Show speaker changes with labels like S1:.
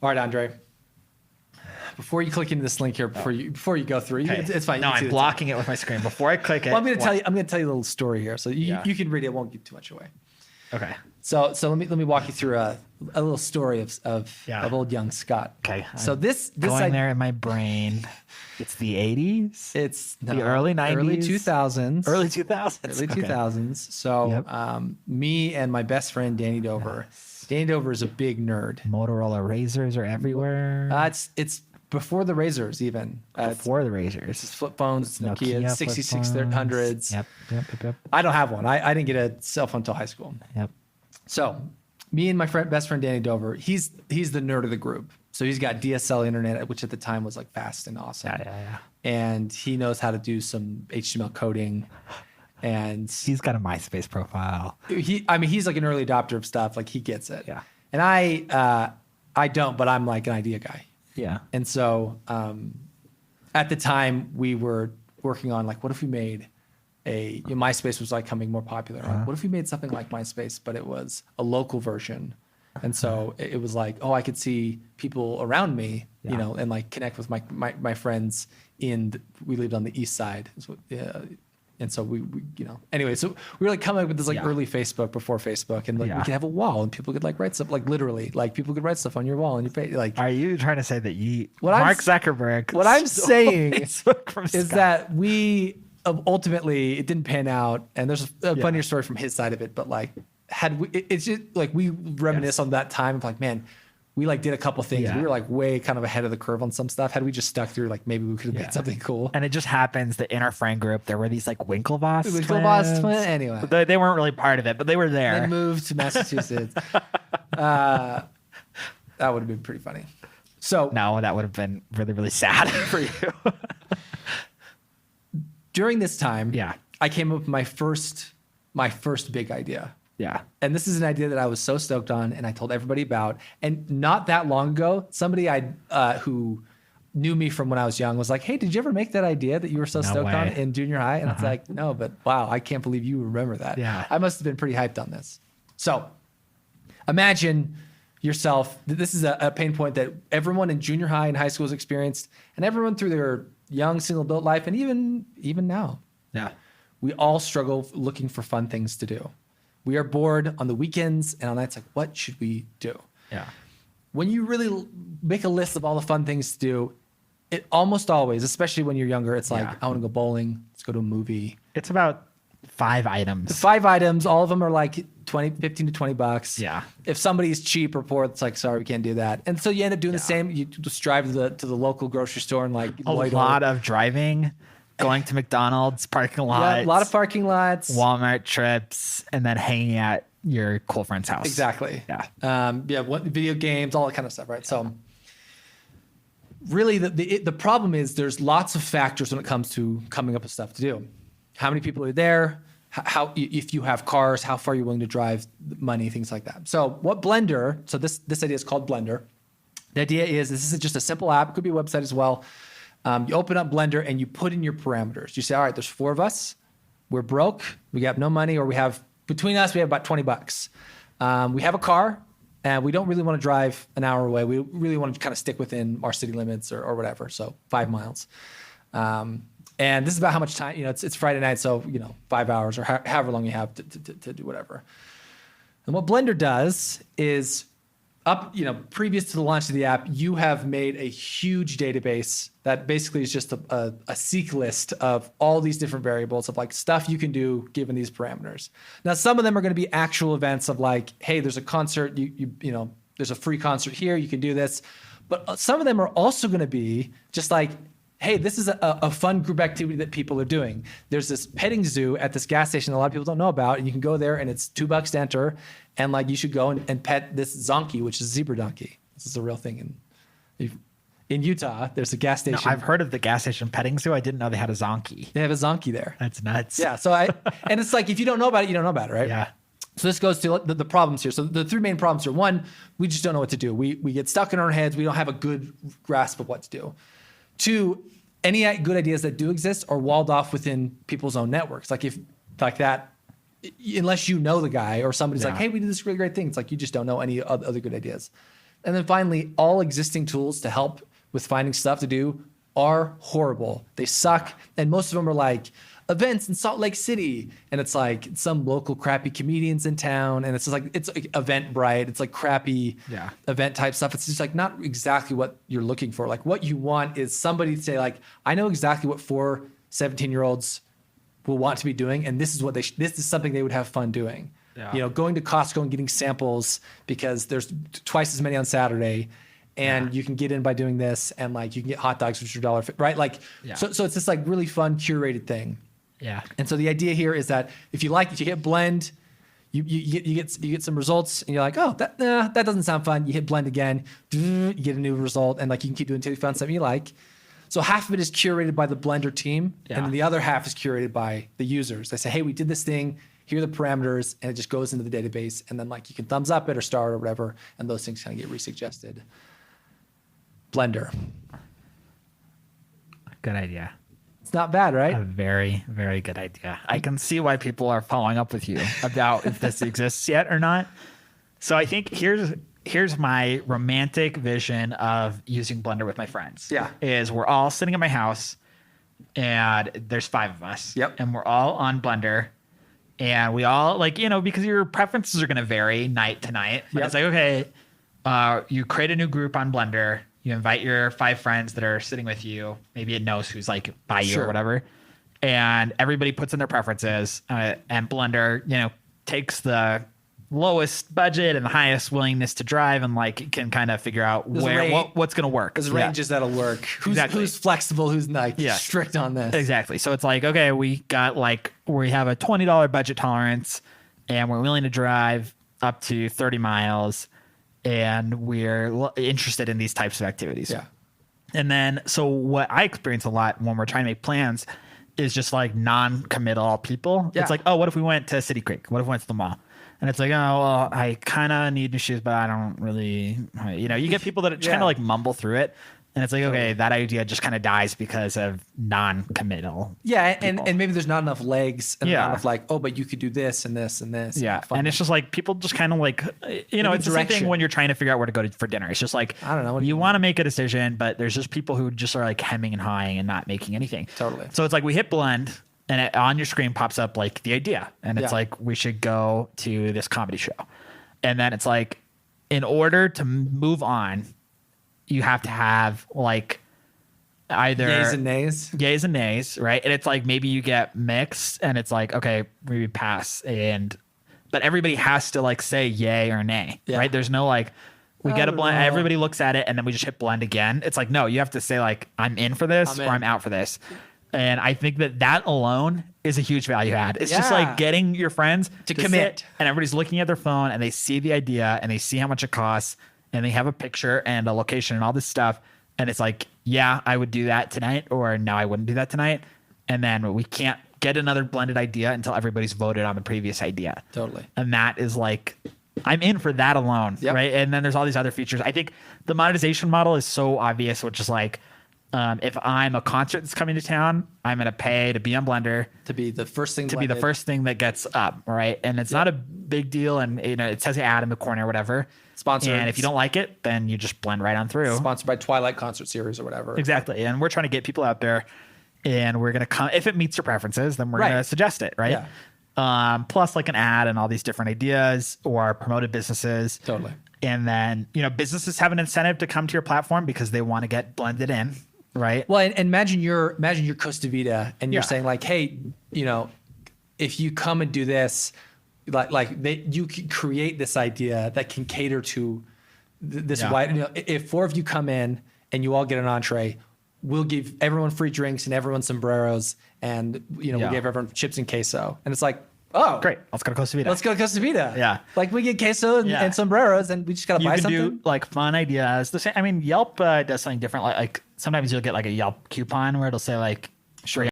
S1: All right, Andre. Before you click into this link here, before you go through,
S2: Okay.
S1: it's fine.
S2: No, I'm blocking it with my screen before I click it.
S1: Well, I'm going to tell you a little story here, so you can read it. It won't give too much away.
S2: Okay.
S1: So let me walk you through a little story of old young Scott.
S2: Okay.
S1: So this
S2: going there in my brain. It's the 80s.
S1: It's
S2: the early 90s.
S1: Early 2000s.
S2: Early 2000s.
S1: Early 2000s. So me and my best friend Danny Dover. Nice. Danny Dover is a big nerd.
S2: Motorola Razors are everywhere.
S1: It's before the Razors even.
S2: Before the Razors.
S1: It's flip phones. It's Nokia 6600s.
S2: Yep.
S1: I don't have one. I didn't get a cell phone until high school.
S2: Yep.
S1: So me and my best friend Danny Dover, he's the nerd of the group. So he's got DSL internet, which at the time was like fast and awesome.
S2: Yeah.
S1: And he knows how to do some HTML coding. And
S2: he's got a MySpace profile.
S1: He's like an early adopter of stuff. Like he gets it.
S2: Yeah.
S1: And I don't, but I'm like an idea guy.
S2: Yeah.
S1: And so at the time we were working on like, what if we made MySpace was like coming more popular. Like, what if we made something like MySpace, but it was a local version? And so it was like, oh, I could see people around me, and like connect with my friends we lived on the east side. So, and so we anyway, so we were like coming up with this like early Facebook before Facebook, and like we could have a wall and people could like write stuff, like literally, like people could write stuff on your wall and your page. Like,
S2: are you trying to say that Mark Zuckerberg?
S1: What I'm saying is that we ultimately it didn't pan out, and there's a funnier story from his side of it, but like it's just like we reminisce on that time of like, man, we like did a couple things. We were like way kind of ahead of the curve on some stuff. Had we just stuck through, like maybe we could have made something cool.
S2: And it just happens that in our friend group there were these like Winklevoss
S1: twins. Anyway,
S2: they weren't really part of it, but they were there.
S1: They moved to Massachusetts. That would have been pretty funny. So
S2: no, that would have been really, really sad for you.
S1: During this time, I came up with my first big idea.
S2: Yeah.
S1: And this is an idea that I was so stoked on and I told everybody about. And not that long ago, somebody who knew me from when I was young was like, hey, did you ever make that idea that you were so stoked on in junior high? And it's like, no, but wow, I can't believe you remember that.
S2: Yeah.
S1: I must have been pretty hyped on this. So imagine yourself, this is a pain point that everyone in junior high and high school has experienced, and everyone through their young single adult life, and even now.
S2: Yeah.
S1: We all struggle looking for fun things to do. We are bored on the weekends and on nights, like, what should we do?
S2: Yeah.
S1: When you really make a list of all the fun things to do, it almost always, especially when you're younger, it's like, I want to go bowling. Let's go to a movie.
S2: It's about 5 items.
S1: The 5 items, all of them are like $15 to $20.
S2: Yeah.
S1: If somebody's cheap or poor, it's like, sorry, we can't do that. And so you end up doing the same. You just drive to the local grocery store and like
S2: a lot of driving. Going to McDonald's parking lots.
S1: Yeah, a lot of parking lots.
S2: Walmart trips, and then hanging at your cool friend's house.
S1: Exactly.
S2: Yeah.
S1: Video games, all that kind of stuff, right? Yeah. So really the problem is there's lots of factors when it comes to coming up with stuff to do. How many people are there? How if you have cars, how far you're willing to drive, money, things like that. So so this idea is called Blender. The idea is this is just a simple app. It could be a website as well. You open up Blender and you put in your parameters. You say, all right, there's 4 of us. We're broke. We got no money, or between us, we have about $20. We have a car and we don't really want to drive an hour away. We really want to kind of stick within our city limits or whatever. So 5 miles. And this is about how much time, it's Friday night. So, 5 hours or however long you have to do whatever. And what Blender does is previous to the launch of the app, you have made a huge database that basically is just a seek list of all these different variables of like stuff you can do given these parameters. Now, some of them are going to be actual events of like, hey, there's a concert, there's a free concert here, you can do this. But some of them are also going to be just like, hey, this is a fun group activity that people are doing. There's this petting zoo at this gas station that a lot of people don't know about, and you can go there and it's $2 to enter, and like you should go and pet this zonkey, which is a zebra donkey. This is a real thing in Utah. There's a gas station.
S2: No, I've heard of the gas station petting zoo. I didn't know they had a zonkey.
S1: They have a zonkey there.
S2: That's nuts.
S1: Yeah. So and it's like if you don't know about it, you don't know about it, right?
S2: Yeah.
S1: So this goes to the problems here. So the 3 main problems are: 1, we just don't know what to do. We get stuck in our heads. We don't have a good grasp of what to do. 2, any good ideas that do exist are walled off within people's own networks. Like unless you know the guy or somebody's like, hey, we did this really great thing. It's like you just don't know any other good ideas. And then finally, all existing tools to help with finding stuff to do are horrible. They suck. And most of them are like events in Salt Lake City. And it's like some local crappy comedians in town. And it's just like, it's like Eventbrite. It's like crappy event type stuff. It's just like not exactly what you're looking for. Like what you want is somebody to say like, I know exactly what 4 17-year-olds will want to be doing. And this is what this is something they would have fun doing. Yeah. You know, going to Costco and getting samples because there's twice as many on Saturday. And you can get in by doing this, and like you can get hot dogs, which are $1, right? Like, so it's this like really fun curated thing. Yeah. And so the idea here is that if you hit blend, you get some results, and you're like, oh, that doesn't sound fun. You hit blend again, you get a new result, and like you can keep doing until you find something you like. So half of it is curated by the Blender team, and then the other half is curated by the users. They say, hey, we did this thing. Here are the parameters, and it just goes into the database, and then like you can thumbs up it or star it or whatever, and those things kind of get resuggested. Blender.
S2: Good idea.
S1: It's not bad, right?
S2: A very, very good idea. I can see why people are following up with you about if this exists yet or not. So I think here's my romantic vision of using Blender with my friends. Yeah. Is we're all sitting in my house, and there's 5 of us. Yep. And we're all on Blender. And we all like, you know, because your preferences are going to vary night to night. But it's like, okay, you create a new group on Blender. You invite your 5 friends that are sitting with you. Maybe it knows who's like by you or whatever. And everybody puts in their preferences. And Blender, you know, takes the lowest budget and the highest willingness to drive, and like can kind of figure out what's going to work.
S1: There's ranges that'll work. Who's flexible, who's like strict on this.
S2: Exactly. So it's like, okay, we have a $20 budget tolerance, and we're willing to drive up to 30 miles. And we're interested in these types of activities. Yeah. And then, so what I experience a lot when we're trying to make plans is just like non-committal people. Yeah. It's like, oh, what if we went to City Creek? What if we went to the mall? And it's like, oh, well, I kind of need new shoes, but I don't really, you know, you get people that just kind of like mumble through it. And it's like, okay, that idea just kind of dies because of non-committal.
S1: Yeah, and maybe there's not enough legs and not enough like, oh, but you could do this and this and this.
S2: Yeah, and it's just like people just kind of like, you know, it's the same thing when you're trying to figure out where to go for dinner. It's just like, I don't know. You want to make a decision, but there's just people who just are like hemming and hawing and not making anything. Totally. So it's like we hit blend, and on your screen pops up like the idea. And it's like, we should go to this comedy show. And then it's like, in order to move on, you have to have like either yays and nays, right? And it's like maybe you get mixed, and it's like, okay, we pass, but everybody has to like say yay or nay, right? There's no like, we get a blend, everybody looks at it, and then we just hit blend again. It's like, no, you have to say like, I'm in for this or I'm out for this. And I think that alone is a huge value add. It's just like getting your friends to commit, and everybody's looking at their phone, and they see the idea, and they see how much it costs, and they have a picture and a location and all this stuff. And it's like, yeah, I would do that tonight, or no, I wouldn't do that tonight. And then we can't get another blended idea until everybody's voted on the previous idea. Totally. And that is like, I'm in for that alone, right? And then there's all these other features. I think the monetization model is so obvious, which is like, if I'm a concert that's coming to town, I'm going to pay to be on Blender. To be the first thing that gets up, right? And it's not a big deal. And you know, it says ad in the corner or whatever. Sponsored. And if you don't like it, then you just blend right on through. Sponsored by Twilight Concert Series or whatever. Exactly. And we're trying to get people out there, and we're going to come, if it meets your preferences, then we're going to suggest it, right? Yeah. Plus like an ad and all these different ideas, or promoted businesses. Totally. And then, you know, businesses have an incentive to come to your platform because they want to get blended in. Right. Well, and imagine you're Costa Vida, and you're saying like, hey, you know, if you come and do this, you can create this idea that can cater to this wide. You know, if 4 of you come in and you all get an entree, we'll give everyone free drinks and everyone sombreros, and you know, we'll give everyone chips and queso. And it's like, oh, great, let's go to Costa Vida. Let's go to Costa Vida. Yeah, like we get queso and sombreros, and we just gotta buy something. You can do like fun ideas. The same. I mean, Yelp does something different. Like sometimes you'll get like a Yelp coupon where it'll say like, sure,